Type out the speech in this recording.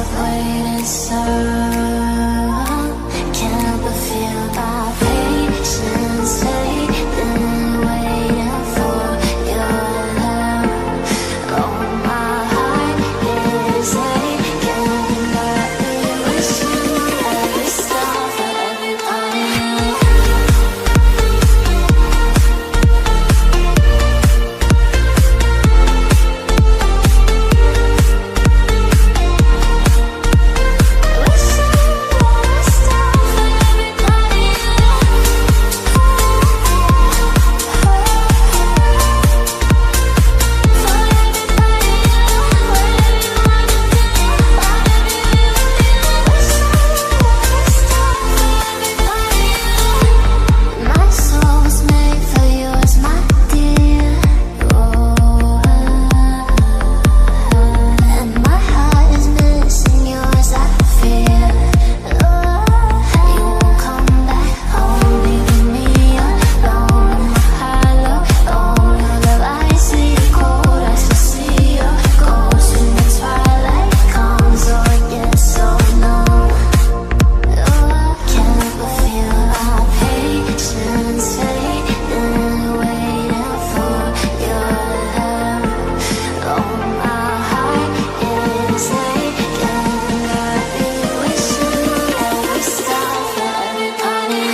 I've waited so long, can't but feel my patience fading, waiting for your love. Oh, my heart is aching, but it was you every star for everybody. My soul's made for yours, my dear. Oh, and my heart is missing yours, I fear. You won't come back home, leaving me alone in my hollow. Oh, your love icy cold, I still see your ghost when the twilight comes. Oh, it gets so numb. Can't but feel our patience fading, waiting for your love. Oh, my heart is aching, got me wishing every star for everybody.